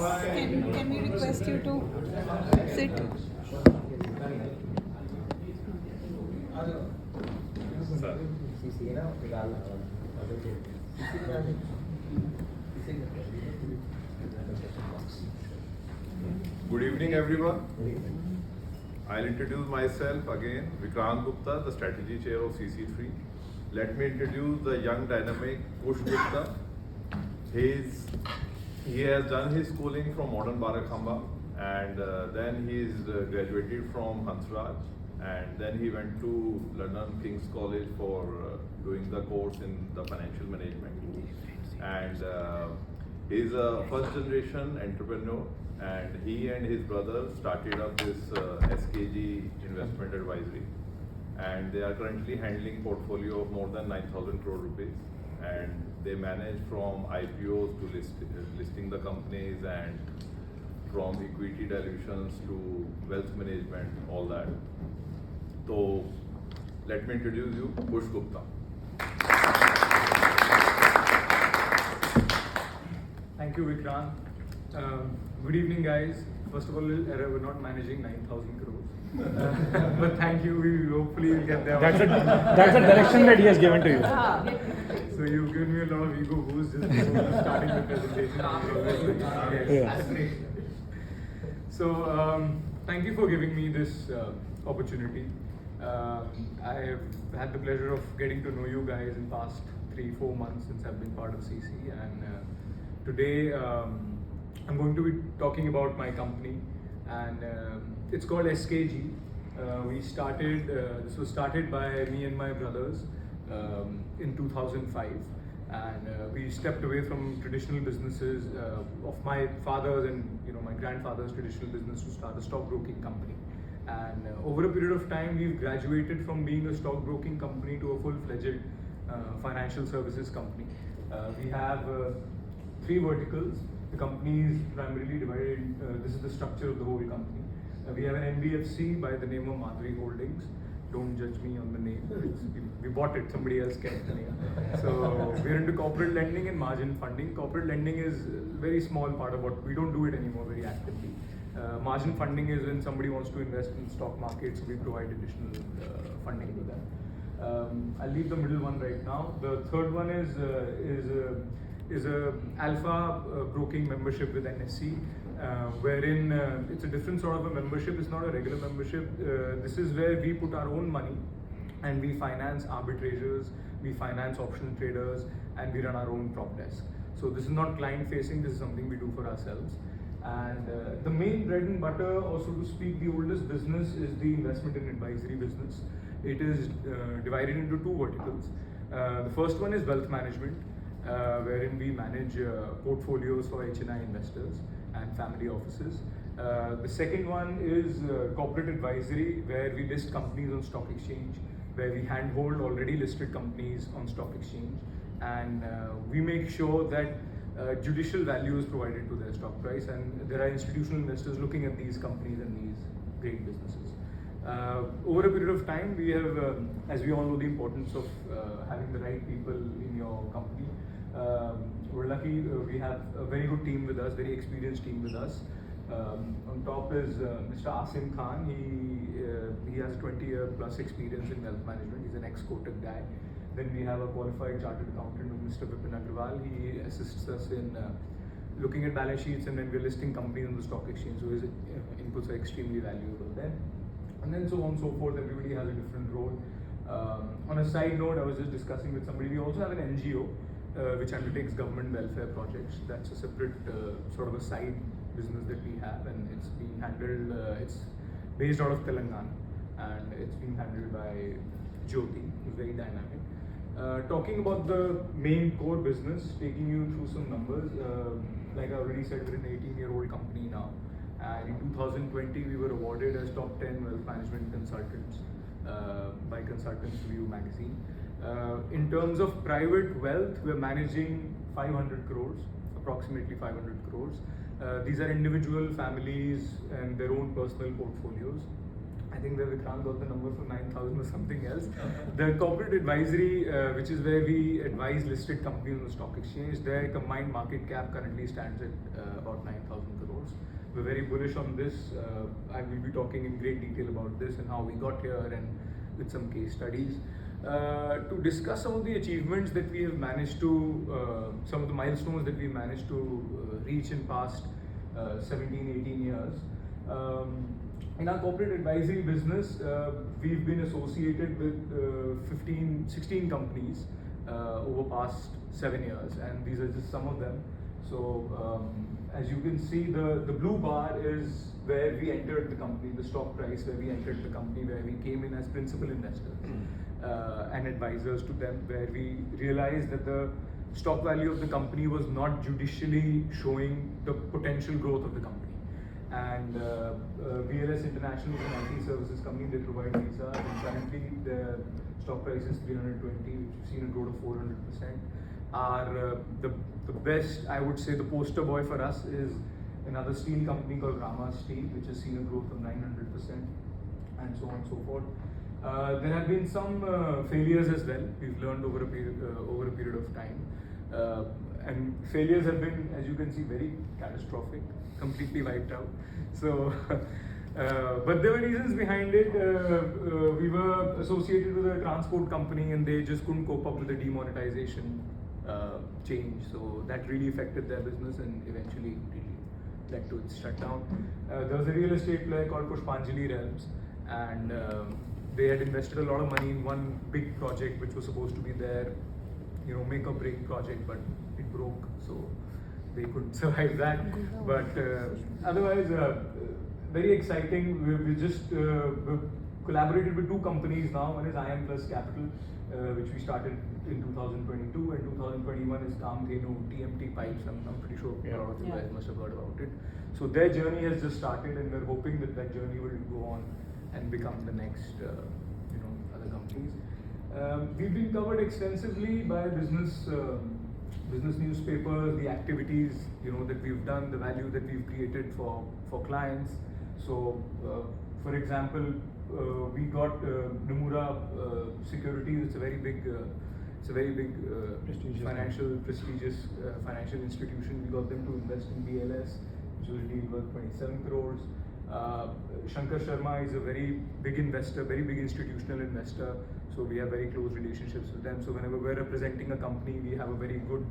Can we request you to sit? Good evening, everyone. I'll introduce myself again, Vikrant Gupta, the strategy chair of CC3. Let me introduce the young dynamic Kush Gupta. He has done his schooling from Modern Barakhamba, and then he is graduated from Hansraj, and then he went to London King's College for doing the course in the financial management. And he is a first generation entrepreneur, and he and his brother started up this SKG investment advisory, and they are currently handling portfolio of more than 9,000 crore rupees, and they manage from IPOs to listing the companies, and from equity dilutions to wealth management, all that. So let me introduce you, Kush Gupta. Thank you, Vikrant. Good evening, guys. First of all, we're not managing 9,000 crores. But thank you. We hopefully will get there. That's a direction that he has given to you. So you've given me a lot of ego boost just before starting the presentation. Yeah. So thank you for giving me this opportunity. I have had the pleasure of getting to know you guys in past 3-4 months since I've been part of CC, and today I'm going to be talking about my company, and it's called SKG. This was started by me and my brothers in 2005, and we stepped away from traditional businesses of my father's and my grandfather's traditional business to start a stockbroking company. And over a period of time, we've graduated from being a stockbroking company to a full-fledged financial services company. We have 3 verticals. The company is primarily divided. This is the structure of the whole company. We have an NBFC by the name of Madhuri Holdings. Don't judge me on the name. We bought it. Somebody else kept the name. So we're into corporate lending and margin funding. Corporate lending is a very small part of what we don't do it anymore very actively. Margin funding is when somebody wants to invest in stock markets, so we provide additional funding to them. I'll leave the middle one right now. The third one is a alpha broking membership with NSE, wherein it's a different sort of a membership. It's not a regular membership. This is where we put our own money and we finance arbitrageurs, we finance option traders, and we run our own prop desk. So this is not client facing, this is something we do for ourselves. And the main bread and butter, also to speak, the oldest business is the investment and advisory business. It is divided into 2 verticals. The first one is wealth management, wherein we manage portfolios for HNI investors and family offices. The second one is corporate advisory, where we list companies on stock exchange, where we handhold already listed companies on stock exchange, and we make sure that judicial value is provided to their stock price, and there are institutional investors looking at these companies and these great businesses. Over a period of time, we have, as we all know, the importance of having the right people in your company. We're lucky we have a very good team with us, very experienced team with us. On top is Mr. Asim Khan. He has 20-year plus experience in wealth management. He's an ex-Kotak guy. Then we have a qualified chartered accountant, Mr. Vipin Agrawal. He assists us in looking at balance sheets and when we're listing companies on the stock exchange. So his inputs are extremely valuable then. And then so on and so forth. Everybody has a different role. On a side note, I was just discussing with somebody, we also have an NGO which undertakes government welfare projects. That's a separate sort of a side business that we have, and it's being handled, it's based out of Telangana, and it's being handled by Jyoti, who's very dynamic. Talking about the main core business, taking you through some numbers, like I already said, we're an 18-year-old company now. And in 2020, we were awarded as top 10 wealth management consultants by Consultants Review magazine. In terms of private wealth, we're managing 500 crores, approximately 500 crores. These are individual families and their own personal portfolios. I think that Vikrant got the number from 9,000 or something else. The corporate advisory, which is where we advise listed companies on the stock exchange, their combined market cap currently stands at about 9,000 crores. we're very bullish on this. I will be talking in great detail about this and how we got here and with some case studies. To discuss some of the achievements that we have managed to, some of the milestones that we managed to reach in past 17, 18 years. In our corporate advisory business, we've been associated with 16 companies over past 7 years, and these are just some of them. So as you can see, the blue bar is where we entered the company, the stock price where we entered the company, where we came in as principal investors and advisors to them, where we realized that the stock value of the company was not judicially showing the potential growth of the company. And BLS International is an IT services company. They provide visas, and currently the stock price is 320, which we've seen a growth of 400%. Our the best, I would say, the poster boy for us is another steel company called Rama Steel, which has seen a growth of 900%, and so on and so forth. There have been some failures as well. We've learned over a period of time, and failures have been, as you can see, very catastrophic, completely wiped out. So, but there were reasons behind it. We were associated with a transport company, and they just couldn't cope up with the demonetization change. So that really affected their business, and eventually led to its shutdown. There was a real estate player called Pushpanjali Realms, and they had invested a lot of money in one big project which was supposed to be their, make or break project, but it broke, so they couldn't survive that. But otherwise, very exciting. We just collaborated with two companies now. One is IM Plus Capital, which we started in 2022, and 2021 is Kamdhenu TMT Pipes. I'm pretty sure a lot of you guys must have heard about it. So their journey has just started, and we're hoping that that journey will go on and become the next, other companies. We've been covered extensively by business newspapers, the activities that we've done, the value that we've created for clients. So, for example, we got Nomura Securities. It's a very big, prestigious financial institution. We got them to invest in BLS, which was a deal worth 27 crores. Shankar Sharma is a very big investor, very big institutional investor. So we have very close relationships with them. So whenever we're representing a company, we have a very good,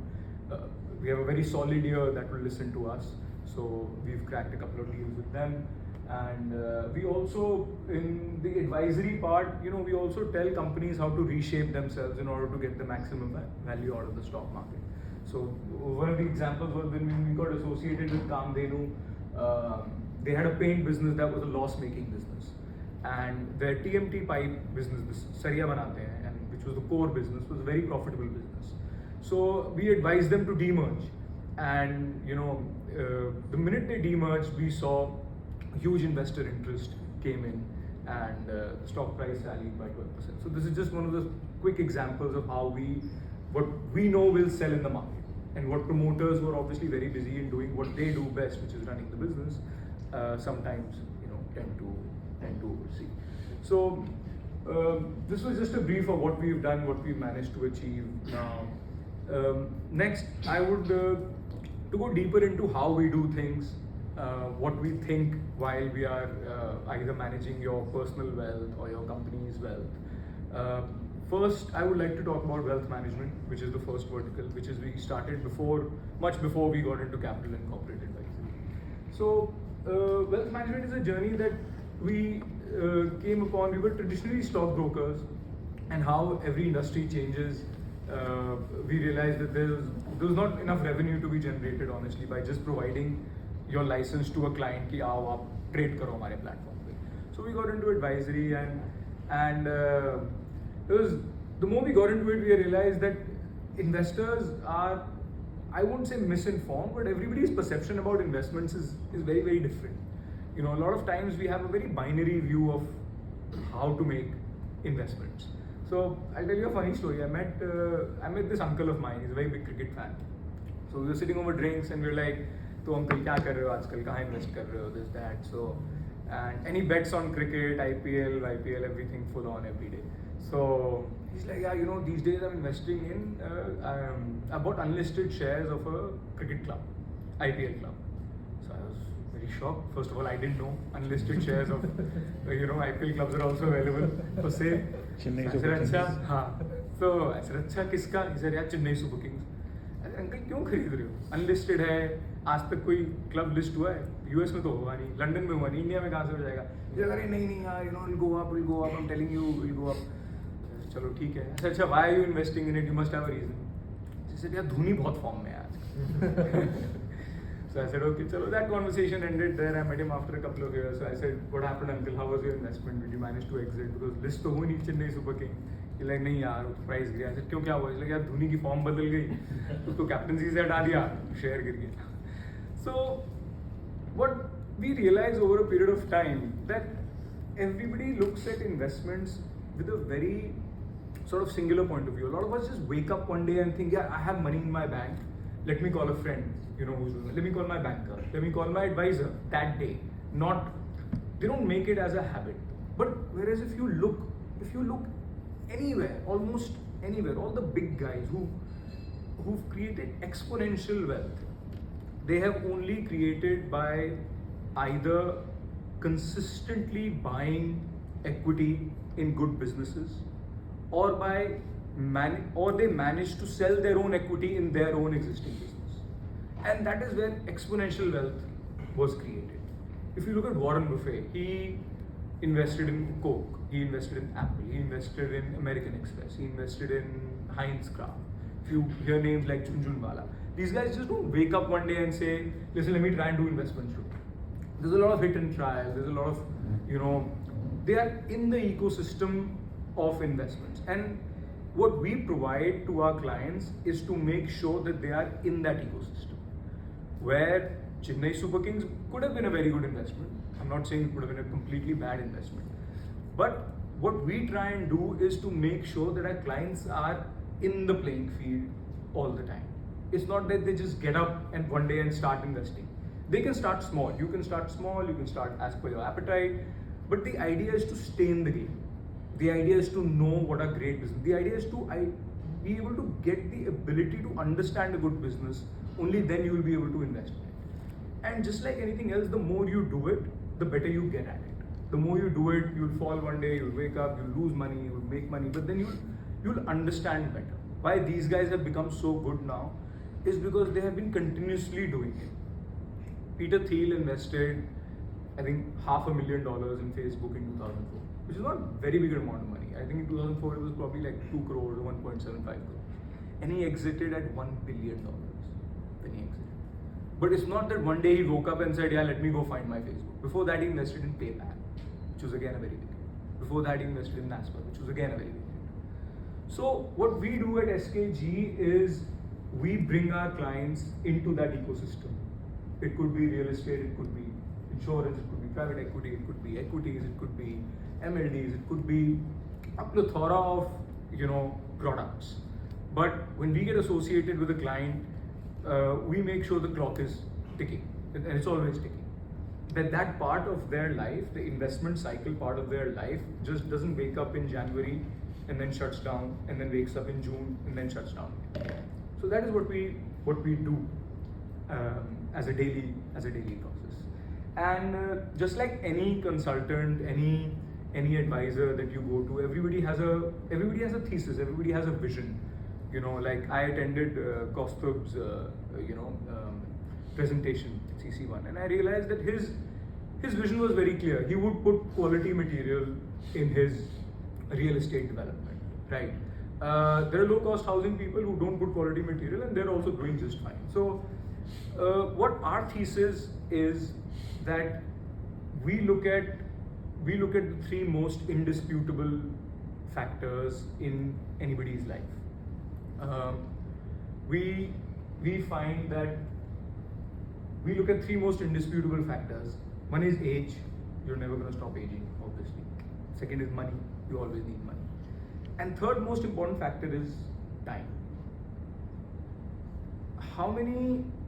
we have a very solid ear that will listen to us. So we've cracked a couple of deals with them. And we also, in the advisory part, we also tell companies how to reshape themselves in order to get the maximum value out of the stock market. So one of the examples was when we got associated with Kamdhenu. They had a paint business that was a loss-making business, and their TMT pipe business, Sariya banate hain, and which was the core business, was a very profitable business. So we advised them to demerge, and the minute they demerged, we saw huge investor interest came in, and the stock price rallied by 12%. So this is just one of the quick examples of how what we know will sell in the market, and what promoters who are obviously very busy in doing what they do best, which is running the business, sometimes tend to oversee. So this was just a brief of what we've done, what we've managed to achieve. Now, next, I would to go deeper into how we do things, what we think while we are either managing your personal wealth or your company's wealth. First, I would like to talk about wealth management, which is the first vertical, which is we started much before we got into capital and corporate advisory. So, wealth management is a journey that we came upon. We were traditionally stockbrokers, and how every industry changes, we realized that there was not enough revenue to be generated, honestly, by just providing your license to a client ki aao aap trade karo hamare platform pe. So we got into advisory, and the more we got into it, we realized that investors are, I won't say misinformed, but everybody's perception about investments is very, very different. A lot of times we have a very binary view of how to make investments. So I'll tell you a funny story. I met this uncle of mine. He's a very big cricket fan. So we were sitting over drinks, and we were like, "To uncle, kya kar rahe ho aajkal? Kahan invest kar rahe ho? This, that." So, and he bets on cricket, IPL, YPL, everything full on every day. So he's like, "Yeah, these days I'm investing in, I bought unlisted shares of a cricket club, IPL club." So I was very shocked. First of all, I didn't know unlisted shares of IPL clubs are also available for sale. Chennai So I Super said, Kings. अच्छा हाँ. So I said, अच्छा किसका? He said, यार Chennai super Kings. Uncle क्यों खरीद रहे हो? Unlisted है, आज तक कोई क्लब लिस्ट हुआ है? यूएस में तो हुआ नहीं, लंदन में हुआ नहीं, इंडिया में कहाँ से हो जाएगा? अरे नहीं यार, will go up, I'm telling you, will go up. चलो ठीक है. अच्छा, why are you investing in it? You must have a reason. She said, यार धोनी बहुत फॉर्म में है आज. So I said, okay, chalo. That conversation ended there. I met him after a couple of years. So I said, what happened, uncle? How was your investment? Did you manage to exit? Because list तो हुई नहीं Chennai Super King. He's like, नहीं यार, price गिरा. I said, क्यों क्या हुआ? He's like, यार धोनी की फॉर्म बदल गई. उसको कैप्टनसी से हटा दिया, शेयर गिर गया. So what we realized over a period of time that everybody looks at investments with a very sort of singular point of view. A lot of us just wake up one day and think, yeah, I have money in my bank. Let me call a friend, who's doing it. Let me call my banker. Let me call my advisor that day. They don't make it as a habit. But whereas if you look anywhere, almost anywhere, all the big guys who've created exponential wealth, they have only created by either consistently buying equity in good businesses or they manage to sell their own equity in their own existing business. And that is where exponential wealth was created. If you look at Warren Buffett, he invested in Coke, he invested in Apple, he invested in American Express, he invested in Heinz Kraft. If you hear names like Junjunwala, these guys just don't wake up one day and say, listen, let me try and do investments too. There's a lot of hit and trial, there's a lot of, they are in the ecosystem of investments. And what we provide to our clients is to make sure that they are in that ecosystem. Where Chennai Super Kings could have been a very good investment. I'm not saying it would have been a completely bad investment. But what we try and do is to make sure that our clients are in the playing field all the time. It's not that they just get up and one day and start investing. They can start small. You can start small, you can start as per your appetite. But the idea is to stay in the game. The idea is to know what are great business. The idea is to be able to get the ability to understand a good business. Only then you will be able to invest in it. And just like anything else, the more you do it, the better you get at it. The more you do it, you'll fall one day, you'll wake up, you'll lose money, you'll make money, but then you'll understand better. Why these guys have become so good now is because they have been continuously doing it. Peter Thiel invested, I think, $500,000 in Facebook in 2004, which is not a very big amount of money. I think in 2004 it was probably like 2 crores or 1.75 crores. And he exited at $1 billion when he exited. But it's not that one day he woke up and said, yeah, let me go find my Facebook. Before that he invested in PayPal, which was again a very big hit. Before that he invested in NASPAR, which was again a very big hit. So what we do at SKG is we bring our clients into that ecosystem. It could be real estate, it could be insurance, it could be private equity, it could be equities, it could be MLDs, it could be a plethora of products. But when we get associated with a client, we make sure the clock is ticking, and it's always ticking. That part of their life, the investment cycle part of their life, just doesn't wake up in January and then shuts down, and then wakes up in June and then shuts down. So that is what we do as a daily process. And just like any consultant, any advisor that you go to, everybody has a thesis, everybody has a vision. Like I attended Kaustubh's presentation at CC1, and I realized that his vision was very clear. He would put quality material in his real estate development, right? There are low-cost housing people who don't put quality material, and they're also doing just fine. So what our thesis is that we look at the 3 most indisputable factors in anybody's life. We find that we look at 3 most indisputable factors. One is age. You're never going to stop aging, obviously. Second is money. You always need money. And third most important factor is time.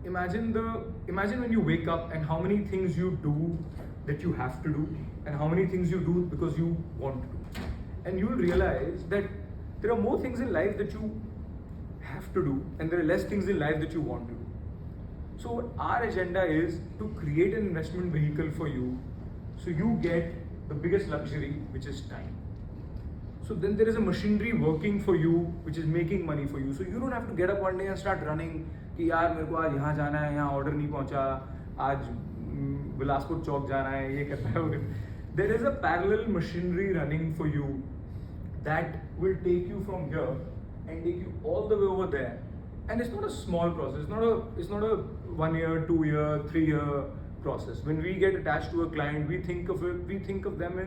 Imagine when you wake up and how many things you do that you have to do, and how many things you do because you want to do. And you will realize that there are more things in life that you have to do, and there are less things in life that you want to do. So what our agenda is to create an investment vehicle for you, so you get the biggest luxury, which is time. So then there is a machinery working for you, which is making money for you. So you don't have to get up one day and start running कि यार मेरे को आज यहाँ जाना है, यहाँ order नहीं पहुँचा, आज बिलासपुर चौक जाना है, ये करना है, वो करना है. There is a parallel machinery running for you that will take you from here and take you all the way over there. And it's not a small process. It's not a 1 year, 2 year, 3 year process. When we get attached to a client, we think of them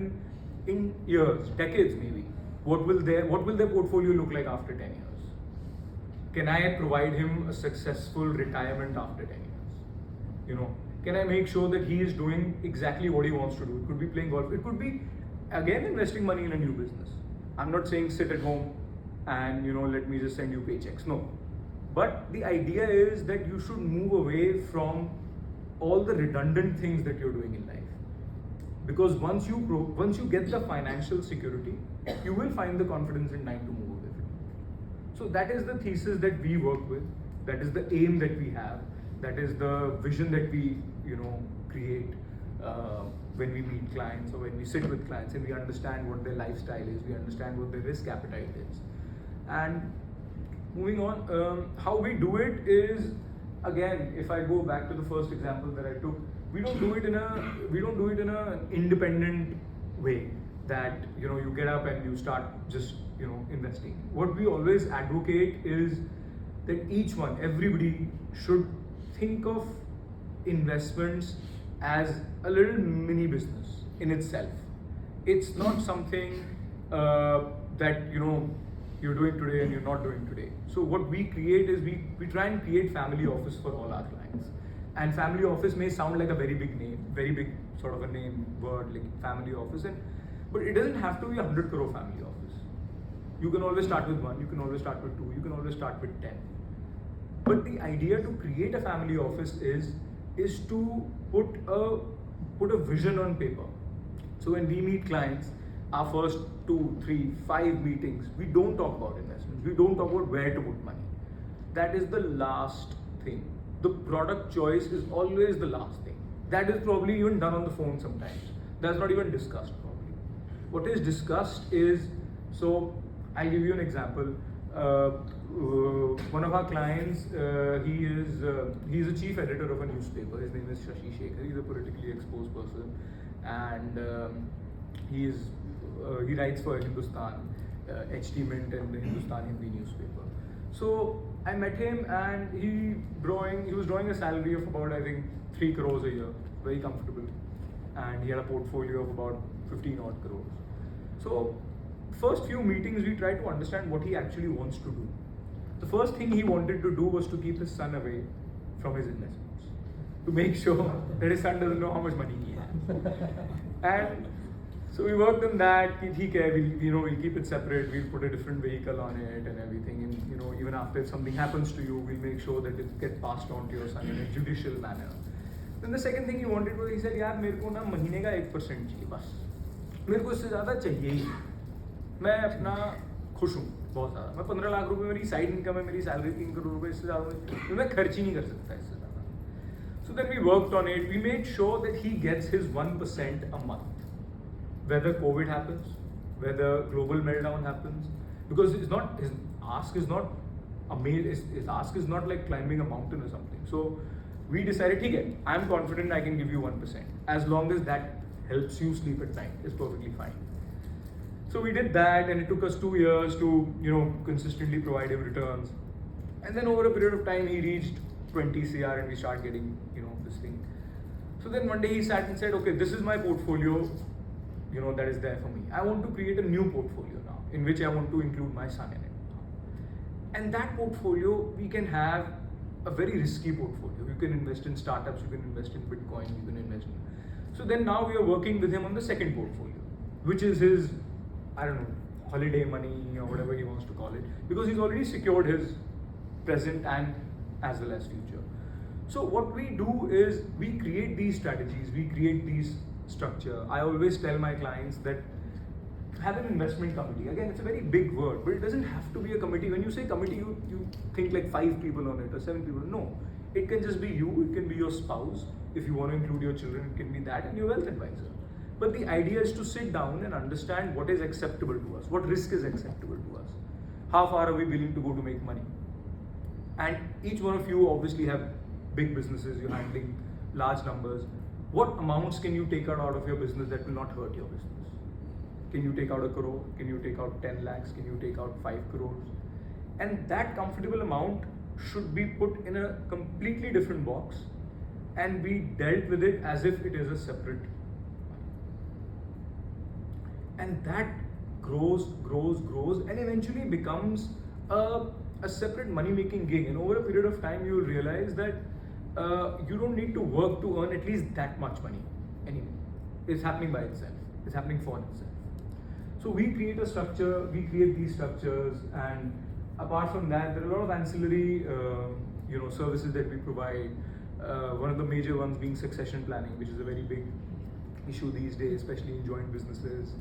in years, decades maybe. What will their portfolio look like after 10 years? Can I provide him a successful retirement after 10 years? Can I make sure that he is doing exactly what he wants to do? It could be playing golf. It could be again investing money in a new business. I'm not saying sit at home and let me just send you paychecks. No. But the idea is that you should move away from all the redundant things that you're doing in life. Because once you get the financial security, you will find the confidence in time to move away from it. So that is the thesis that we work with. That is the aim that we have. That is the vision that we create when we meet clients or when we sit with clients and we understand what their lifestyle is, we understand what their risk appetite is. And moving on, how we do it is, again, if I go back to the first example that I took, we don't do it in an independent way that you get up and you start just investing. What we always advocate is that everybody should think of investments as a little mini business in itself. It's not something that you're doing today and you're not doing today. So what we create is we try and create family office for all our clients. And family office may sound like a very big name, very big sort of a name word like family office, but it doesn't have to be 100 crore family office. You can always start with 1, you can always start with 2, you can always start with 10. But the idea to create a family office is to put a vision on paper. So when we meet clients, our first 2, 3, 5 meetings, we don't talk about investments. We don't talk about where to put money. That is the last thing. The product choice is always the last thing. That is probably even done on the phone sometimes. That's not even discussed probably. What is discussed is, so I'll give you an example. One of our clients, he's a chief editor of a newspaper. His name is Shashi Shekhar. He's a politically exposed person, and he writes for Hindustan, HT Mint and the Hindustan Hindi newspaper. So I met him and he was drawing a salary of about, I think, 3 crores a year, very comfortable, and he had a portfolio of about 15 odd crores. So first few meetings we tried to understand what he actually wants to do. The first thing he wanted to do was to keep his son away from his investments, to make sure that his son doesn't know how much money he has. And so we worked on that. We'll keep it separate. We'll put a different vehicle on it and everything. And even after if something happens to you, we'll make sure that it gets passed on to your son in a judicial manner. Then the second thing he wanted was, he said, यार मेरे को ना महीने का 1% चाहिए बस. मेरे को इससे ज़्यादा चाहिए ही. मैं अपना खुश हूँ बहुत ज़्यादा. मैं 15 लाख रुपए मेरी साइड इनकम है, मेरी सैलरी 3 करोड़ रुपए, इससे ज़्यादा मैं खर्च ही नहीं कर सकता इससे ज़्यादा. So then we worked on it. We made sure that he gets his 1% a month. Whether COVID happens, whether global meltdown happens, because his ask is not like climbing a mountain or something. So we decided, okay, I'm confident I can give you 1%. As long as that helps you sleep at night, it's perfectly fine. So we did that, and it took us 2 years to consistently provide him returns. And then over a period of time, he reached 20 CR, and we started getting this thing. So then one day he sat and said, okay, this is my portfolio. That is there for me. I want to create a new portfolio now, in which I want to include my son in it. And that portfolio, we can have a very risky portfolio. You can invest in startups, you can invest in Bitcoin, you can invest in. So then now we are working with him on the second portfolio, which is his, holiday money or whatever he wants to call it, because he's already secured his present and as well as future. So what we do is we create these strategies, we create these structure. I always tell my clients that have an investment committee. Again, it's a very big word, but it doesn't have to be a committee. When you say committee, you think like 5 people on it or 7 people. No, It can just be you, it can be your spouse. If you want to include your children, it can be that, and your wealth advisor. But the idea is to sit down and understand what is acceptable to us, what risk is acceptable to us, how far are we willing to go to make money. And each one of you obviously have big businesses, you're handling large numbers. What amounts can you take out of your business that will not hurt your business? Can you take out 1 crore? Can you take out 10 lakhs? Can you take out 5 crores? And that comfortable amount should be put in a completely different box and be dealt with it as if it is a separate. And that grows, and eventually becomes a separate money-making gig. And over a period of time, you will realize that you don't need to work to earn at least that much money anymore. It's happening by itself. It's happening for itself. So we create a structure, we create these structures, and apart from that, there are a lot of ancillary services that we provide. One of the major ones being succession planning, which is a very big issue these days, especially in joint businesses,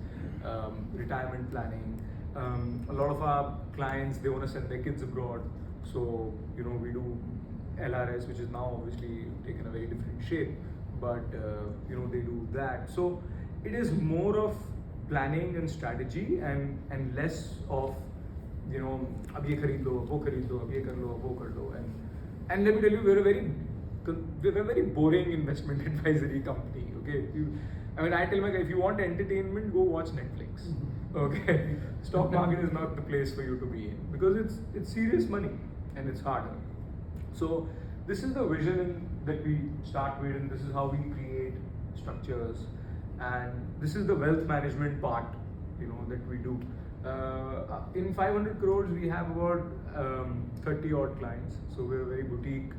retirement planning. A lot of our clients, they want to send their kids abroad, so we do LRS, which is now obviously taken a very different shape, but they do that. So it is more of planning and strategy and less of ab ye khareed lo, wo khareed lo, ab ye kar lo, wo kar lo. And let me tell you, we're a very boring investment advisory company. Okay, I tell my guy, if you want entertainment, go watch Netflix. Okay, stock market is not the place for you to be in because it's serious money and it's harder. So this is the vision that we start with, and this is how we create structures, and this is the wealth management part, that we do. In 500 crores, we have about 30 odd clients. So we're a very boutique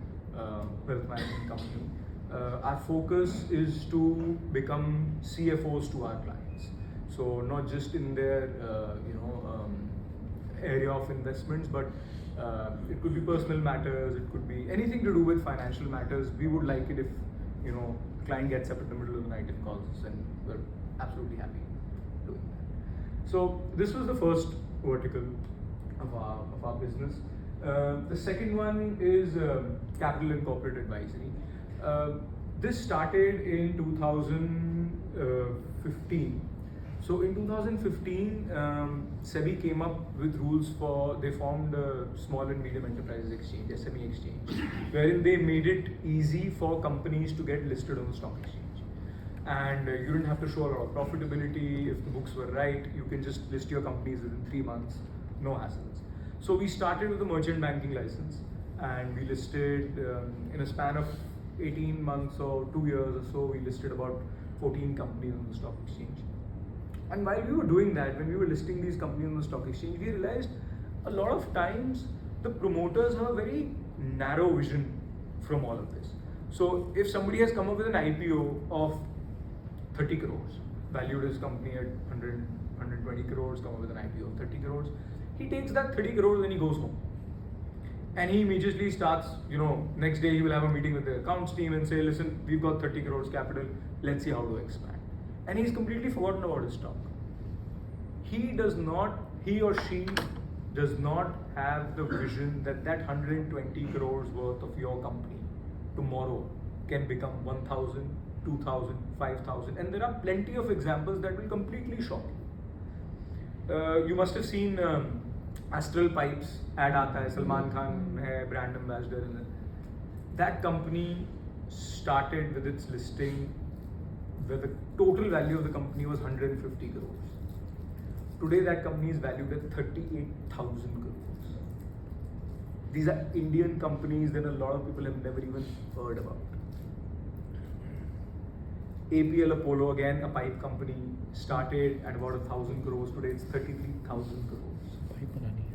wealth management company. Our focus is to become CFOs to our clients. So not just in their area of investments, but it could be personal matters, it could be anything to do with financial matters. We would like it if client gets up in the middle of the night and calls us, and we're absolutely happy doing that. So this was the first vertical of our business. The second one is capital and corporate advisory. This started in 2015. So in 2015, SEBI came up with rules they formed a small and medium enterprises exchange, SME exchange, wherein they made it easy for companies to get listed on the stock exchange. And you didn't have to show a lot of profitability. If the books were right, you can just list your companies within 3 months, no hassles. So we started with a merchant banking license, and we listed in a span of 18 months or 2 years or so, we listed about 14 companies on the stock exchange. And while we were doing that, when we were listing these companies on the stock exchange, we realized a lot of times the promoters have a very narrow vision from all of this. So if somebody has come up with an IPO of 30 crores, valued his company at 100, 120 crores, come up with an IPO of 30 crores, he takes that 30 crores and he goes home. And he immediately starts, next day he will have a meeting with the accounts team and say, listen, we've got 30 crores capital, let's see how to expand. And he's completely forgotten about his stock. He or she does not have the vision that 120 crores worth of your company tomorrow can become 1,000, 2,000, 5,000. And there are plenty of examples that will completely shock you. You must have seen Astral Pipes ad aata hai, Salman Khan hai brand ambassador. That company started with its listing where the total value of the company was 150 crores. Today that company is valued at 38,000 crores. These are Indian companies that a lot of people have never even heard about. APL Apollo, again a pipe company, started at about 1,000 crores. Today it's 33,000 crores.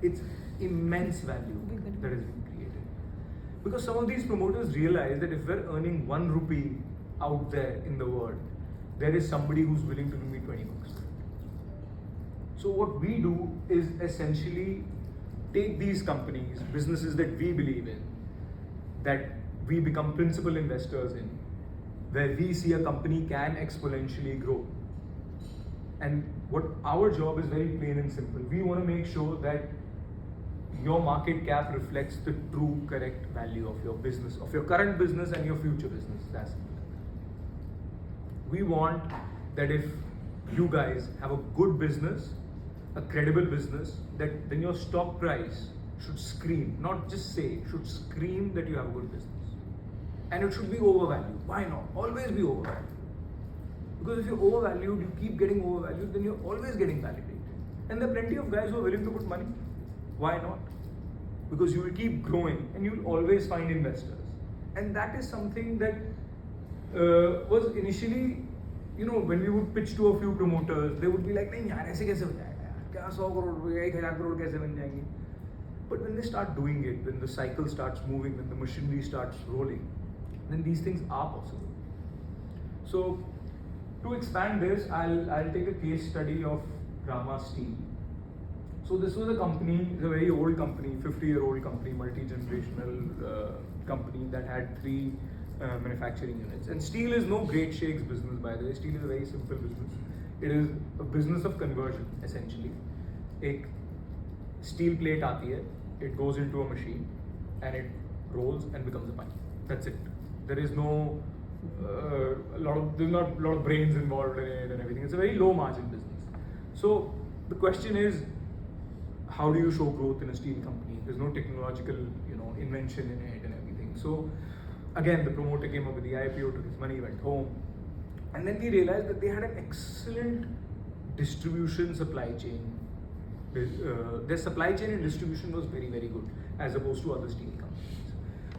It's immense value that has been created. Because some of these promoters realize that if we're earning 1 rupee out there in the world, there is somebody who's willing to give me 20 bucks. So what we do is essentially take these companies, businesses that we believe in, that we become principal investors in, where we see a company can exponentially grow. And what our job is very plain and simple. We want to make sure that your market cap reflects the true correct value of your business, of your current business and your future business. That's it. We want that if you guys have a good business, a credible business, that then your stock price should scream, not just say, should scream that you have a good business. And it should be overvalued. Why not? Always be overvalued. Because if you're overvalued, you keep getting overvalued, then you're always getting validated. And there are plenty of guys who are willing to put money. Why not? Because you will keep growing and you will always find investors. And that is something that was initially, when we would pitch to a few promoters, they would be like, "नहीं यार ऐसे कैसे हो जाएगा यार? क्या 100 crore रुपए 1000 crore कैसे बन जाएंगे?" But when they start doing it, when the cycle starts moving, when the machinery starts rolling, then these things are possible. So to expand this, I'll take a case study of Rama Steel. So this was a company, it's a very old company, 50-year-old company, multi-generational company that had 3 manufacturing units. And steel is no great shakes business, by the way. Steel is a very simple business. It is a business of conversion, essentially. एक steel plate आती है, it goes into a machine, and it rolls and becomes a pipe. That's it. There is no there's not a lot of brains involved in it and everything. It's a very low margin business. So the question is, how do you show growth in a steel company? There's no technological, invention in it and everything. So again, the promoter came up with the IPO, took his money, went home, and then we realized that they had an excellent distribution supply chain. Their supply chain and distribution was very, very good as opposed to other steel companies.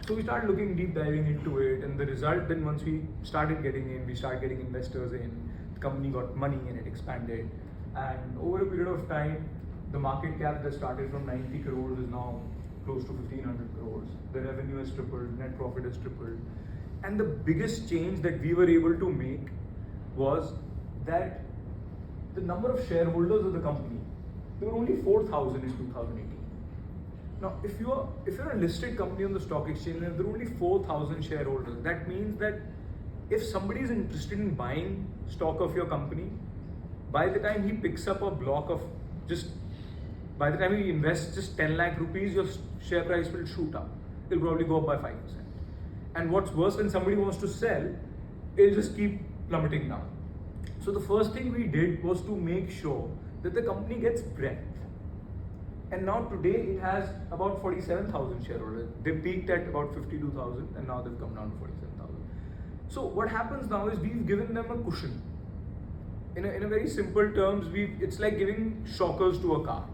So we started looking deep diving into it, and the result then, once we started getting in, we started getting investors in, the company got money and it expanded. And over a period of time, the market cap that started from 90 crores is now close to 1500 crores. The revenue has tripled, net profit has tripled. And the biggest change that we were able to make was that the number of shareholders of the company, there were only 4,000 in 2018. Now, if you're a listed company on the stock exchange and there are only 4,000 shareholders, that means that if somebody is interested in buying stock of your company, by the time he picks up a block of by the time he invests just 10 lakh rupees, your share price will shoot up. It'll probably go up by 5%. And what's worse, when somebody wants to sell, it'll just keep plummeting down. So the first thing we did was to make sure that the company gets breadth. And now today it has about 47,000 shareholders. They peaked at about 52,000 and now they've come down to 47,000. So what happens now is we've given them a cushion. In a very simple terms, it's like giving shockers to a car.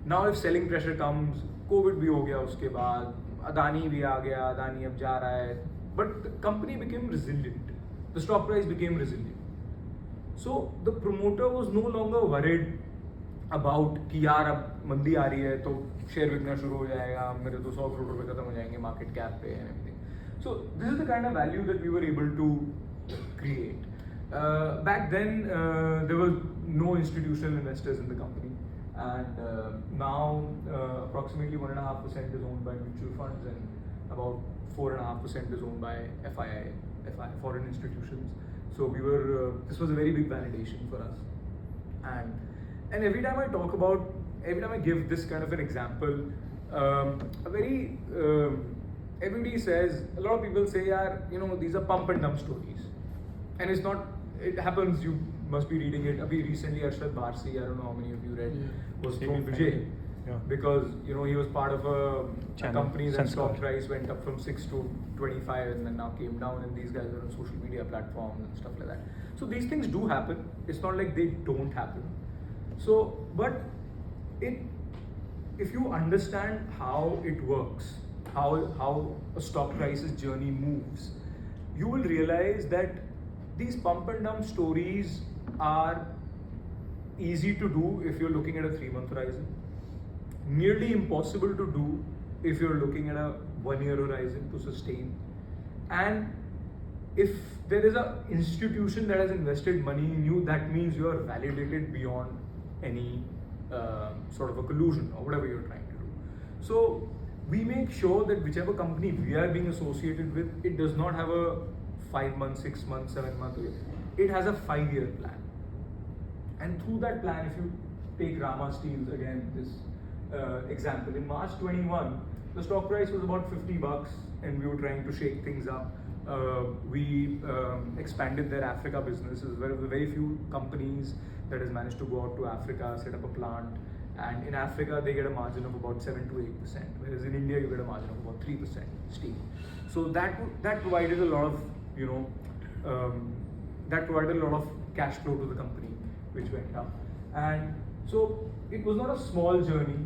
Now if selling pressure comes, COVID bhi ho gaya uske baad, Adani bhi aa gaya, Adani ab ja raha hai, but the company became resilient. The stock price became resilient. So the promoter was no longer worried about कि यार अब मंदी आ रही है तो share बिकना शुरू हो जाएगा, मेरे तो 100 crore रुपए खत्म हो जाएंगे market cap पे and everything. So this is the kind of value that we were able to create. Back then there were no institutional investors in the company, and now approximately 1.5% is owned by mutual funds and about 4.5% is owned by FI, foreign institutions. So this was a very big validation for us. And every time I give this kind of an example, everybody says, a lot of people say, these are pump and dump stories. And it's not, it happens, you must be reading it. Recently, Arshad Barsi, I don't know how many of you read, was thrown to jail. Yeah. Because he was part of a company that stock price went up from 6 to 25 and then now came down, and these guys are on social media platforms and stuff like that. So these things do happen. It's not like they don't happen. So, but if you understand how it works, how a stock price's journey moves, you will realize that these pump and dump stories are easy to do if you're looking at a 3-month horizon, nearly impossible to do if you're looking at a 1-year horizon to sustain. And if there is an institution that has invested money in you, that means you are validated beyond any sort of a collusion or whatever you're trying to do. So we make sure that whichever company we are being associated with, it does not have a 5-month, 6-month, 7-month, it has a 5-year plan. And through that plan, if you take Rama Steels again, this example. In March 21, the stock price was about $50 and we were trying to shake things up. We expanded their Africa business. It's one of the very few companies that has managed to go out to Africa, set up a plant, and in Africa they get a margin of about 7 to 8%, whereas in India you get a margin of about 3% steel. So that provided a lot of that provided a lot of cash flow to the company, which went up. And so it was not a small journey.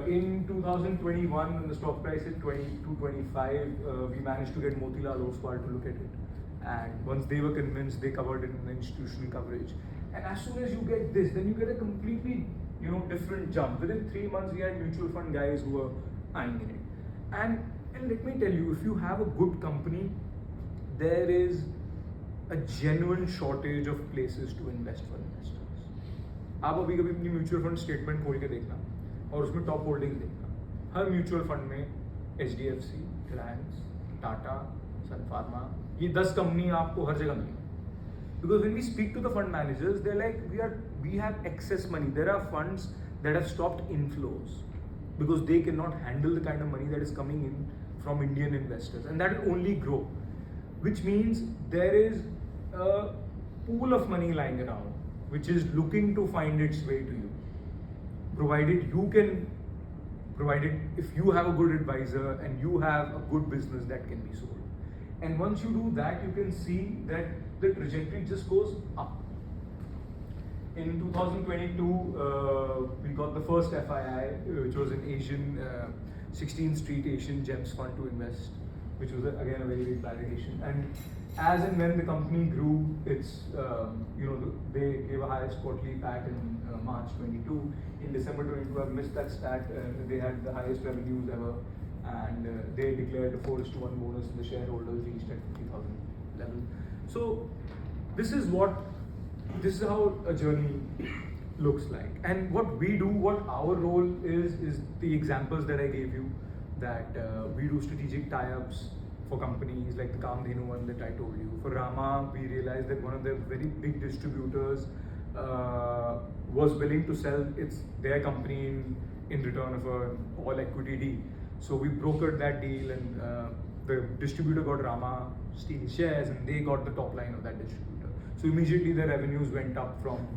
In 2021, when the stock price hit 22.25, we managed to get Motilal Oswal to look at it. And once they were convinced, they covered it in the institutional coverage. And as soon as you get this, then you get a completely different jump. Within 3 months, we had mutual fund guys who were eyeing it. And let me tell you, if you have a good company, there is a genuine shortage of places to invest for investors. आप अभी कभी अपनी mutual fund statement खोल के देखना और उसमें top holding देखना. हर म्यूचुअल फंड में HDFC, रिलायंस, टाटा, सन फार्मा, ये 10 कंपनी आपको हर जगह मिलेंगी. Because when we speak to the fund managers, they're like, we have excess money. There are funds that have stopped inflows because they cannot handle the kind of money that is coming in from Indian investors, and that will only grow. Which means there is a pool of money lying around which is looking to find its way to you. Provided if you have a good advisor and you have a good business that can be sold. And once you do that, you can see that the trajectory just goes up. In 2022, we got the first FII, which was an Asian 16th Street Asian Gems Fund to invest, which was again a very big validation. And as and when the company grew, it's they gave a highest quarterly PAT in March 22. In December 22, I missed that stat. They had the highest revenues ever, and they declared a 4:1 bonus, and the shareholders reached at 50,000 level. So this is how a journey looks like. And what we do, what our role is the examples that I gave you, that we do strategic tie-ups for companies like the Kamdhenu one that I told you. For Rama, we realized that one of their very big distributors was willing to sell their company in return of an all equity deal. So we brokered that deal, and the distributor got Rama Steel shares, and they got the top line of that distributor. So immediately their revenues went up from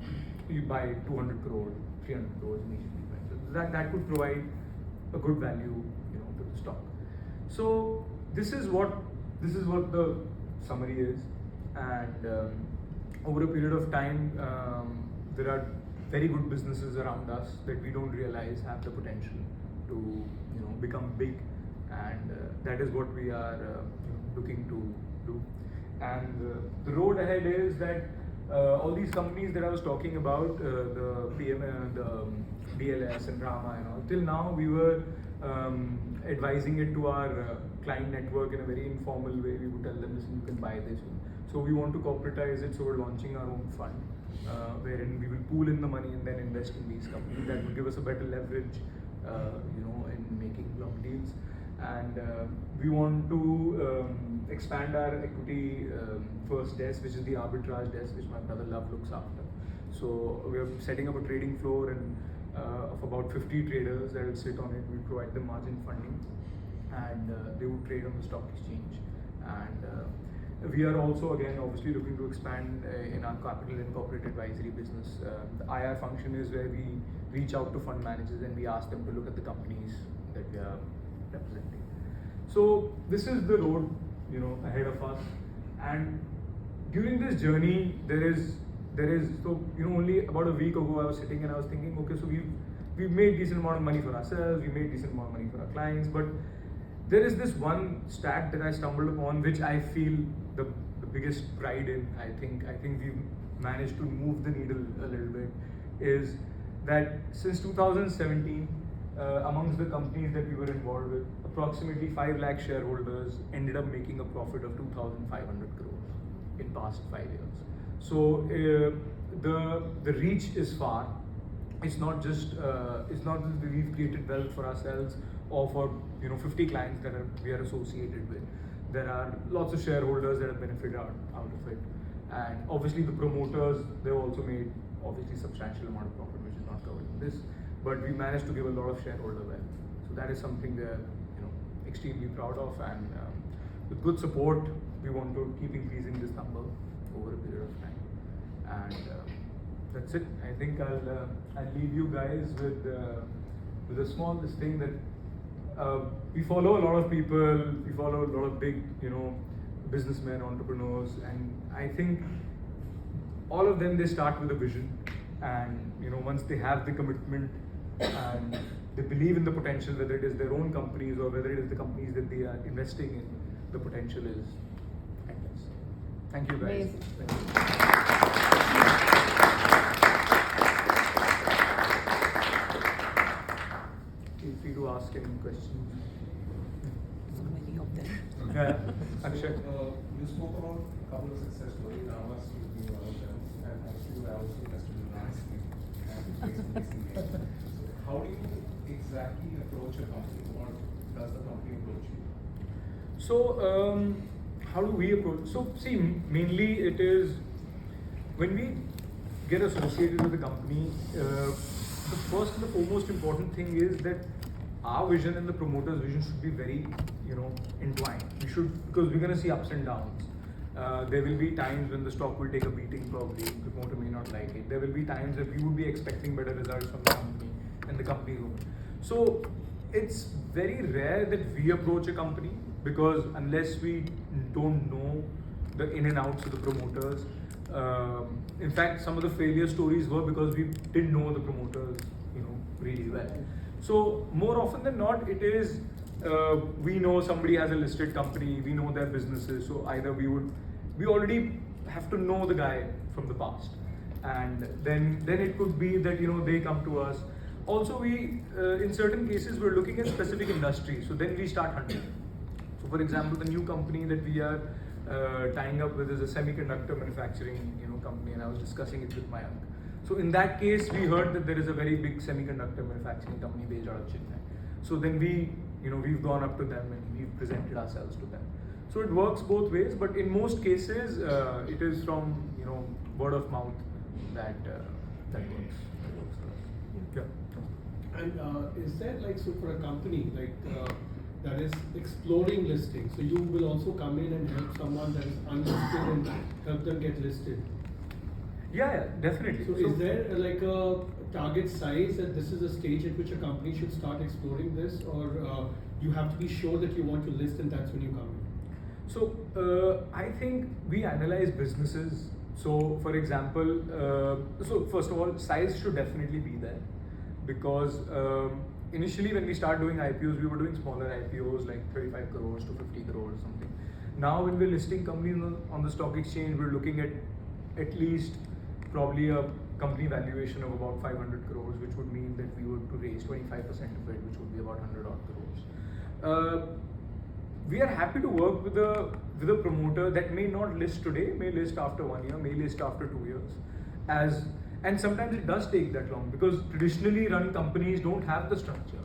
by 200 crore, 300 crores immediately. So that could provide a good value, to the stock. So this is what the summary is, and over a period of time, there are very good businesses around us that we don't realize have the potential to become big, and that is what we are looking to do. And the road ahead is that all these companies that I was talking about, the PM, the BLS and Rama and all, till now we were advising it to our client network in a very informal way. We would tell them, listen, you can buy this. So we want to corporatize it, so we're launching our own fund, wherein we will pool in the money and then invest in these companies. That will give us a better leverage, in making long deals. And we want to expand our equity first desk, which is the arbitrage desk, which my brother Love looks after. So we are setting up a trading floor and of about 50 traders that will sit on it. We provide them margin funding, and they would trade on the stock exchange. And we are also again obviously looking to expand in our capital and corporate advisory business. The IR function is where we reach out to fund managers and we ask them to look at the companies that we are representing. So this is the road ahead of us, and during this journey there is only about a week ago I was sitting and I was thinking, okay, so we've made decent amount of money for ourselves, we made decent amount of money for our clients, but there is this one stat that I stumbled upon which I feel the biggest pride in. I think we've managed to move the needle a little bit, is that since 2017, amongst the companies that we were involved with, approximately 5 lakh shareholders ended up making a profit of 2,500 crores in past 5 years. So the reach is far. It's not just that we've created wealth for ourselves or for 50 clients that we are associated with. There are lots of shareholders that have benefited out of it, and obviously the promoters, they've also made obviously substantial amount of profit, which is not covered in this. but we managed to give a lot of shareholder wealth. So that is something we're extremely proud of, and with good support, we want to keep increasing this number over a period of time. And that's it. I think I'll leave you guys with a small thing that we follow a lot of people, we follow a lot of big businessmen, entrepreneurs, and I think all of them, they start with a vision, and once they have the commitment and they believe in the potential, whether it is their own companies or whether it is the companies that they are investing in, the potential is endless. Thank you guys. Amazing. Thank you. Feel free to ask any questions. So many of them. Yeah, Akshay. You spoke about a couple of success stories. Rama Steel being one of them, and actually I also invested in Rama Steel and recently. So how do you exactly approach a company, or does the company approach you? So how do we approach? So see, mainly it is when we get associated with a company. The first and the foremost important thing is that our vision and the promoter's vision should be very, entwined. We should, because we're going to see ups and downs. There will be times when the stock will take a beating, probably the promoter may not like it. There will be times that we would be expecting better results from the company, and the company won't. So it's very rare that we approach a company, because unless we don't know the in and outs of the promoters. In fact, some of the failure stories were because we didn't know the promoters, really well. So more often than not, it is we know somebody has a listed company, we know their businesses. So either we already have to know the guy from the past, and then it could be that they come to us. Also, we in certain cases we're looking at specific industries. So then we start hunting. So for example, the new company that we are tying up with is a semiconductor manufacturing company, and I was discussing it with my uncle. So in that case, we heard that there is a very big semiconductor manufacturing company based out of Chennai. So then we've gone up to them and we've presented ourselves to them. So it works both ways, but in most cases, it is from word of mouth that works. For us. Yeah. And is there so for a company that is exploring listing, so you will also come in and help someone that is unlisted and help them get listed? Yeah, definitely. So is there a target size that this is a stage at which a company should start exploring this, or you have to be sure that you want to list and that's when you come in? So I think we analyze businesses. So for example, so first of all, size should definitely be there, because initially when we start doing IPOs, we were doing smaller IPOs like 35 crores to 50 crores or something. Now when we're listing companies on the stock exchange, we're looking at least probably a company valuation of about 500 crores, which would mean that we were to raise 25% of it, which would be about 100 odd crores. We are happy to work with a promoter that may not list today, may list after 1 year, may list after 2 years, and sometimes it does take that long, because traditionally run companies don't have the structure.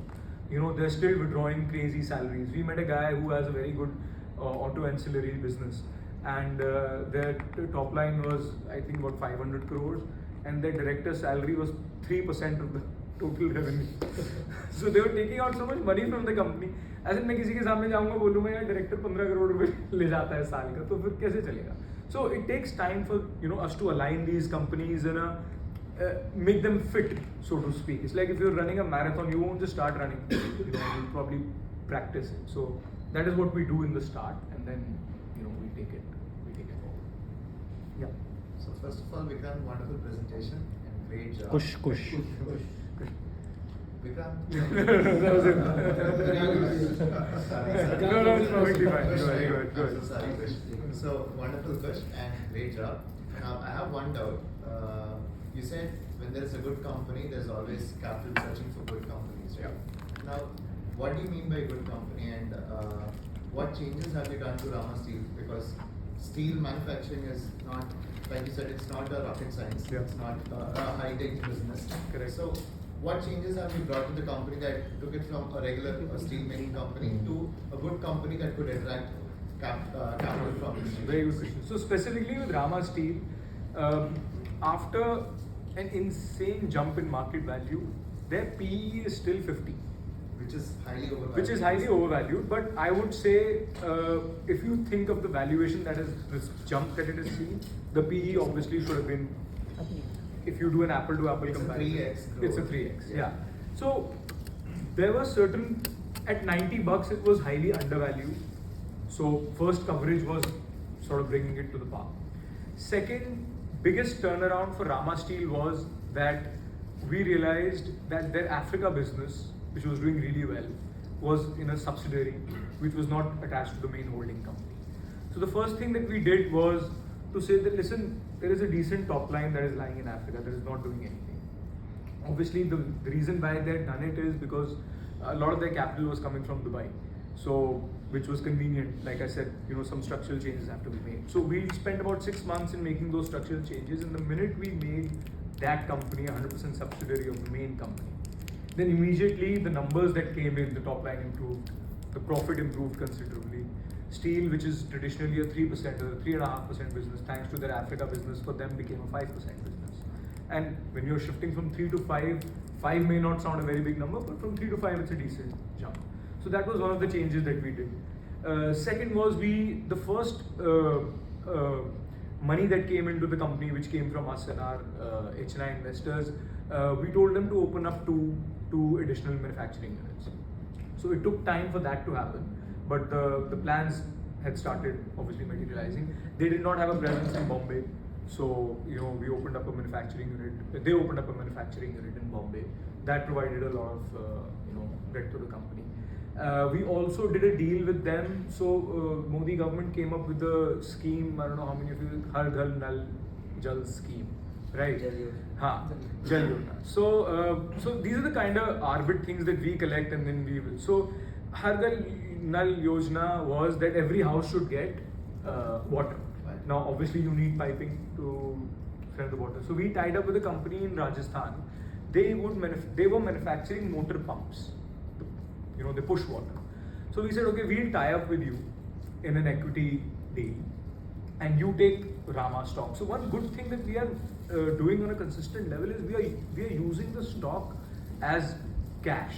They're still withdrawing crazy salaries. We met a guy who has a very good auto ancillary business, and their top line was, I think, about 500 crores, and their director's salary was 3% of the total revenue. So they were taking out so much money from the company. ऐसे मैं किसी के सामने जाऊँगा, बोलूँगा यार director 15 crore रुपए ले जाता है साल का, तो फिर कैसे चलेगा? So it takes time for us to align these companies and make them fit, so to speak. It's like if you're running a marathon, you won't just start running. You'll probably practice it. So that is what we do in the start, and then we take it forward. Yeah. So first of all, Vikrant, wonderful presentation and great job. Kush. Vikrant? That was it. No, it's perfectly fine. Go ahead. I'm so sorry, Kush. So wonderful, Kush, and great job. Now I have one doubt. You said when there is a good company, there's always capital searching for good companies, right? Yeah. Now, what do you mean by good company, and what changes have you done to Rama Steel? Because steel manufacturing is not, like you said, it's not a rocket science. Yeah. It's not a high-tech business. Correct. So, what changes have you brought to the company that took it from a regular steel making company to a good company that could attract capital from institutions? Very good question. So specifically with Rama Steel, after an insane jump in market value, their PE is still 50. Which is highly overvalued. Which is highly overvalued, but I would say if you think of the valuation that is this jump that it has seen, the PE obviously should have been, if you do an apple to apple It's a comparison, 3x it's a growth. 3x. Yeah. Yeah. So there were certain, at $90 it was highly undervalued. So first coverage was sort of bringing it to the par. Second biggest turnaround for Rama Steel was that we realized that their Africa business, which was doing really well, was in a subsidiary which was not attached to the main holding company. So the first thing that we did was to say that, listen, there is a decent top line that is lying in Africa that is not doing anything. Obviously, the reason why they had done it is because a lot of their capital was coming from Dubai. So, which was convenient. Like I said, some structural changes have to be made. So we spent about 6 months in making those structural changes, and the minute we made that company 100% subsidiary of the main company, then immediately the numbers that came in, the top line improved, the profit improved considerably. Steel, which is traditionally a 3% or a 3.5% business, thanks to their Africa business, for them became a 5% business. And when you're shifting from 3 to 5, 5 may not sound a very big number, but from 3 to 5, it's a decent jump. So that was one of the changes that we did. Second was the first money that came into the company, which came from us and our HNI investors, we told them to open up two additional manufacturing units. So it took time for that to happen, but the plans had started obviously materializing. They did not have a presence in Bombay, so we opened up a manufacturing unit. They opened up a manufacturing unit in Bombay. That provided a lot of bread to the company. We also did a deal with them. So Modi government came up with a scheme. I don't know how many of you, Har Ghar Nal Jal scheme, right? Jal Yojana. So these are the kind of arbit things that we collect, and then we will. So Har Ghar Nal Yojana was that every house should get water. Now obviously you need piping to send the water. So we tied up with a company in Rajasthan. They were manufacturing motor pumps. They push water. So we said, okay, we'll tie up with you in an equity deal, and you take Rama stock. So one good thing that we are doing on a consistent level is we are using the stock as cash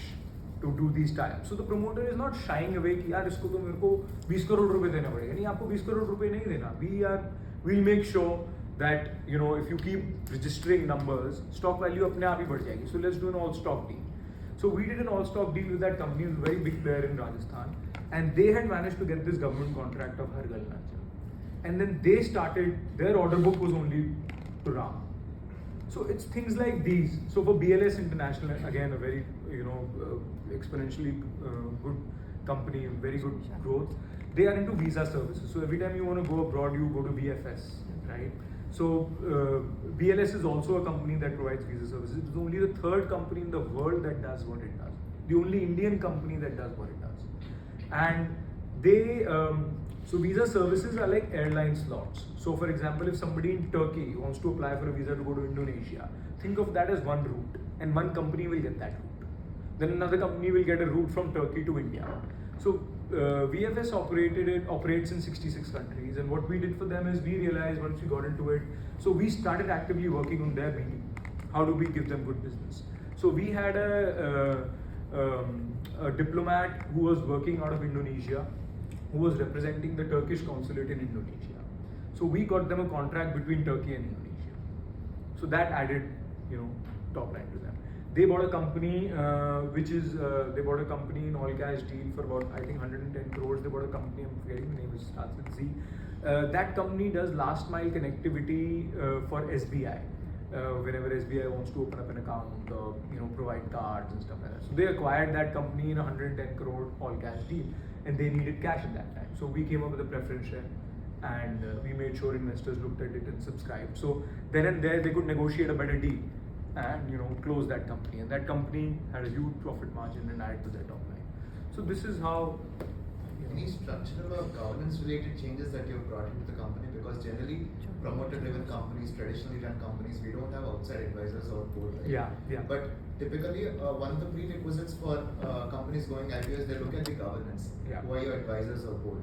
to do these tie-ups. So the promoter is not shying away कि यार इसको तो मेरे को 20 करोड़ रुपए देना पड़ेगा. नहीं, आपको 20 करोड़ रुपए नहीं देना. We'll make sure that if you keep registering numbers, stock value अपने आप ही बढ़ जाएगी. So let's do an all stock deal. So we did an all-stock deal with that company, a very big player in Rajasthan, and they had managed to get this government contract of Har Ghar Nal Jal. And then they started, their order book was only to Ram. So it's things like these. So for BLS International, again, a very, exponentially good company, very good growth. They are into visa services. So every time you want to go abroad, you go to VFS, right? So BLS is also a company that provides visa services. It's only the third company in the world that does what it does. The only Indian company that does what it does. And they, so visa services are like airline slots. So for example, if somebody in Turkey wants to apply for a visa to go to Indonesia, think of that as one route, and one company will get that route. Then another company will get a route from Turkey to India. So VFS operates in 66 countries, and what we did for them is we realized once we got into it, so we started actively working on their BD. How do we give them good business? So we had a diplomat who was working out of Indonesia, who was representing the Turkish consulate in Indonesia. So we got them a contract between Turkey and Indonesia. So that added, top line to them. They bought a company, they bought a company in all cash deal for about, I think, 110 crores. They bought a company, I'm forgetting the name, it starts with Z. That company does last mile connectivity for SBI. Whenever SBI wants to open up an account or provide cards and stuff like that. So they acquired that company in a 110 crore all cash deal, and they needed cash at that time. So we came up with a preference share, and we made sure investors looked at it and subscribed. So then and there they could negotiate a better deal and close that company, and that company had a huge profit margin and added to their top line. So this is how. Any structural or governance related changes that you've brought into the company? Because generally promoter driven companies, traditionally run companies, we don't have outside advisors or board, right? Yeah. But typically one of the prerequisites for companies going IPO is they look at the governance. Yeah. Who are your advisors or board?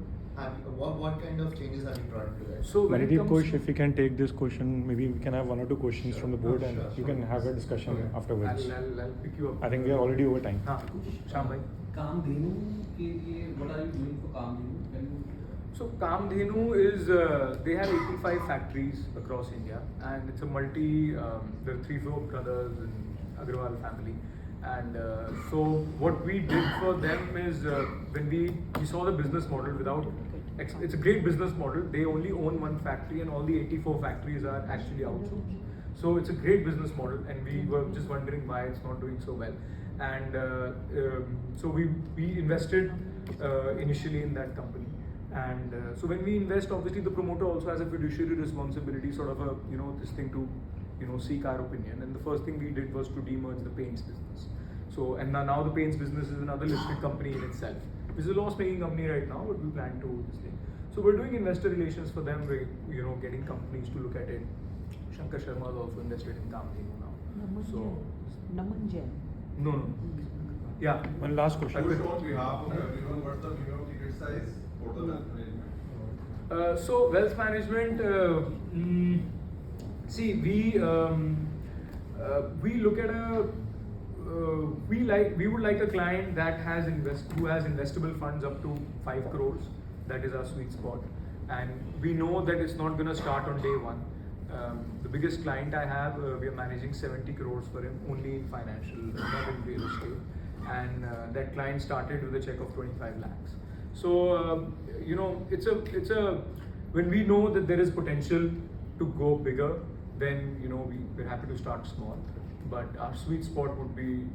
what kind of changes have you brought into that? So when it Manideep comes Kosh, to- if we can take this question, maybe we can have one or two questions from the board, and Sure, you sure. can have a discussion Okay. afterwards. I'll pick you up. I think we are already over time. हाँ, श्याम भाई. कामधेनु के लिए what are you doing for Kaamdhenu? Can you So Kaamdhenu is they have 85 factories across India, and it's a there are 3-4 brothers in Agrawal family, and so what we did for them is when we saw the business model it's a great business model. They only own one factory, and all the 84 factories are actually outsourced. So it's a great business model, and we were just wondering why it's not doing so well. And so we invested initially in that company. And so when we invest, obviously the promoter also has a fiduciary responsibility, sort of a this thing to seek our opinion. And the first thing we did was to demerge the paints business. So and now the paints business is another listed company in itself. It's a loss-making company right now, but we plan to this thing. So we're doing investor relations for them. We're getting companies to look at it. Shankar Sharma has also invested in Kaamdhenu now. Naman Jain. No. Yeah. One last question. Push on behalf of everyone, what's the minimum ticket size for the wealth management? So wealth management, see we look at we would like a client that who has investable funds up to 5 crores. That is our sweet spot, and we know that it's not going to start on day one. The biggest client I have, we are managing 70 crores for him, only in financial, not in real estate. And that client started with a check of 25 lakhs. So, it's a, when we know that there is potential to go bigger, then, we're happy to start small. But our sweet spot would be,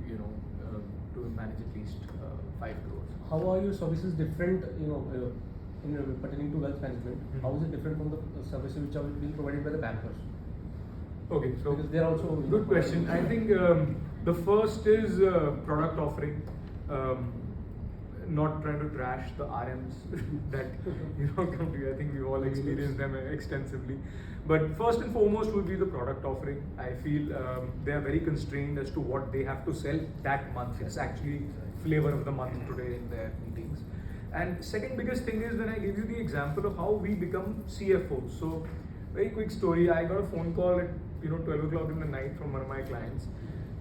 to manage at least 5 crores. how are your services different, in pertaining to wealth management? Mm-hmm. How is it different from the services which are being provided by the bankers? Okay, so Because they're also, good question. I think the first is product offering. Not trying to trash the RMs that come to you. I think we've all experienced them extensively. But first and foremost would be the product offering. I feel they are very constrained as to what they have to sell that month. It's actually flavor of the month today in their meetings. And second biggest thing is when I give you the example of how we become CFOs. So very quick story. I got a phone call at 12 o'clock in the night from one of my clients.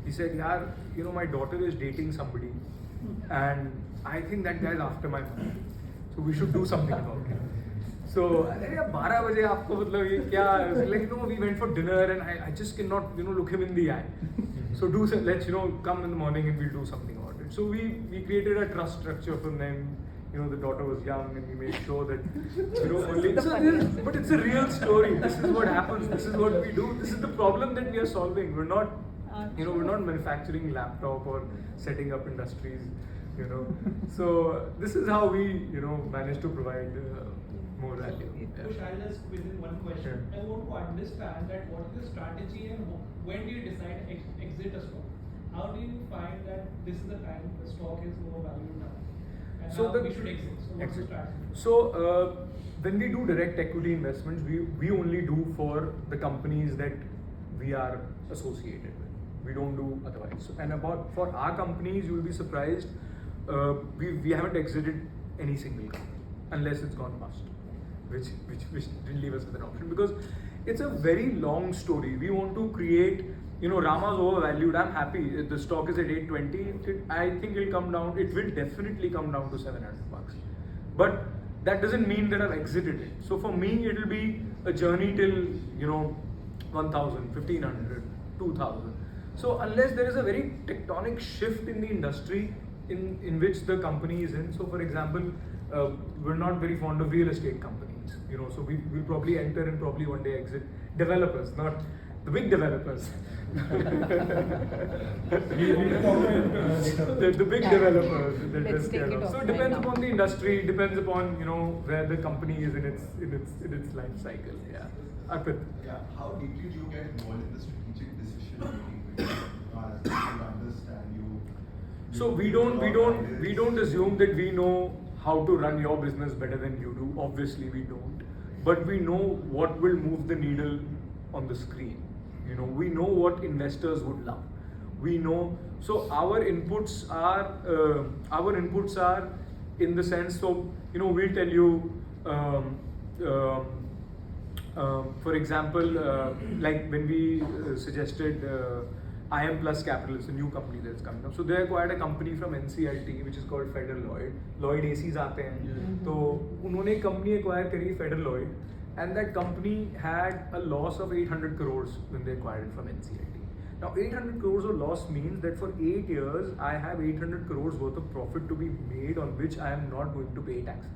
He said, "Yaar, my daughter is dating somebody, and I think that guy's after my money. So we should do something about it." So, 12 baje aapko matlab ye kya? Like, we went for dinner and I just cannot, look him in the eye. So let's, come in the morning and we'll do something about it. So we created a trust structure for them. The daughter was young and we made sure that, but it's a real story. This is what happens. This is what we do. This is the problem that we are solving. We're not, we're not manufacturing laptop or setting up industries, So this is how we, manage to provide more value. Push, I'll just within one question. I want to understand that what is the strategy and when do you decide to exit a stock? How do you find that this is the time the stock is more valued now? And So now we should exit. So what's the strategy? So when we do direct equity investments, we only do for the companies that we are associated with. We don't do otherwise. And for our companies, you will be surprised. We haven't exited any single company unless it's gone bust, which didn't leave us with an option, because it's a very long story. We want to create. Rama's overvalued. I'm happy. If the stock is at 820, I think it'll come down. It will definitely come down to $700. But that doesn't mean that I've exited it. So for me, it'll be a journey till 1,000, 1,500, 2,000. So unless there is a very tectonic shift in the industry in which the company is in. So for example, we're not very fond of real estate companies. So we'll probably enter and probably one day exit developers, not the big developers. the big developers. Let's take it So offline it depends now. upon the industry, depends upon where the company is in its life cycle. Yeah. Arpit. Yeah, how deeply do you get involved in the strategic decision making as people understand you? So we don't assume that we know how to run your business better than you do. Obviously we don't. But we know what will move the needle on the screen. We know what investors would love. We know, so our inputs are in the sense, so we'll tell you For example, like when we suggested IM Plus Capital, it's a new company that's coming up. So they acquired a company from NCLT which is called Federal Lloyd. Lloyd ACs आते हैं, तो उन्होंने company acquire करी Federal Lloyd, and that company had a loss of 800 crores when they acquired it from NCLT. Now 800 crores of loss means that for 8 years I have 800 crores worth of profit to be made on which I am not going to pay taxes.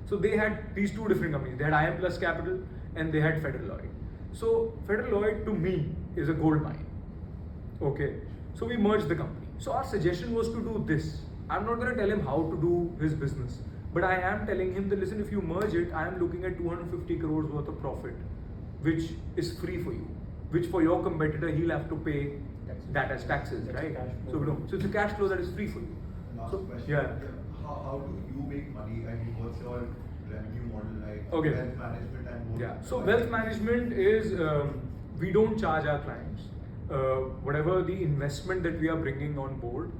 So they had these two different companies. They had IM Plus Capital and they had Federal Lloyd. So Federal Lloyd to me is a gold mine. Okay, so we merged the company. So our suggestion was to do this. I'm not going to tell him how to do his business, but I am telling him that listen, if you merge it, I am looking at 250 crores worth of profit, which is free for you, which for your competitor he'll have to pay that as taxes, right? So no, so it's a cash flow that is free for you. Last So, question. yeah. How do you make money? I mean, what's your revenue model like? Okay. Wealth management and more. Yeah. So wealth management is we don't charge our clients. Whatever the investment that we are bringing on board,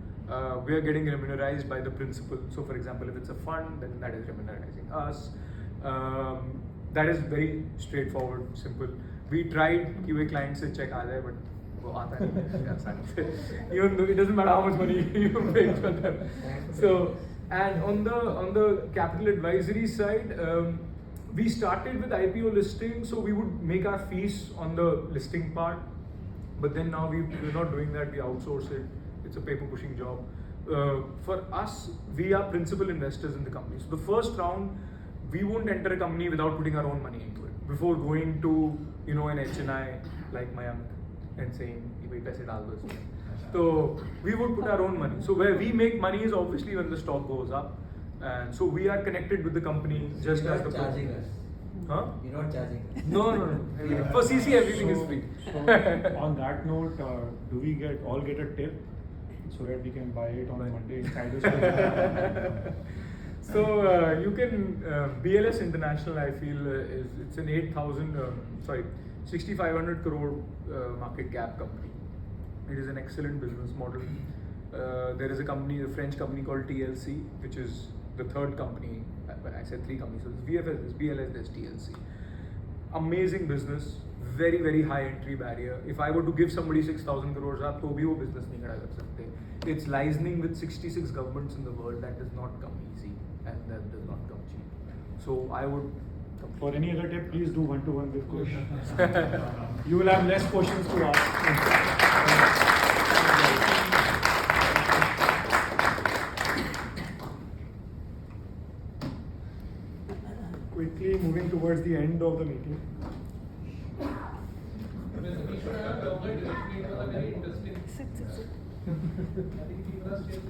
we are getting remunerated by the principal. So for example, if it's a fund, then that is remunerating us. That is very straightforward, simple. We tried QA clients से check आ जाए, but वो आता नहीं आसानी से. Even though it doesn't matter how much money you pay for them. So and on the capital advisory side, we started with IPO listing, so we would make our fees on the listing part. But then now we're not doing that, we outsource it. It's a paper pushing job. For us, we are principal investors in the company. So the first round, we won't enter a company without putting our own money into it. Before going to, an HNI like Mayank and saying, paise dal do isme. So we would put our own money. So where we make money is obviously when the stock goes up. And so we are connected with the company just as the charging us. Huh? You're not charging us. No. For CC, everything is free. So on that note, do we all get a tip so that we can buy it on Monday inside the So you can BLS International, I feel it's an 6,500 crore market cap company. It is an excellent business model. There is a French company called TLC, which is the third company. I said three companies. So it's VFS, there's BLS, there's TLC. Amazing business, very very high entry barrier. If I were to give somebody 6,000 crores up, तो भी वो business नहीं खड़ा कर सकते. It's licensing with 66 governments in the world. That does not come easy and that does not come cheap. So I would. For any other tip, please do one-to-one with questions. You will have less questions to ask. Quickly moving towards the end of the meeting. We should have longer directly. It was a very interesting. Sit. I think people are still.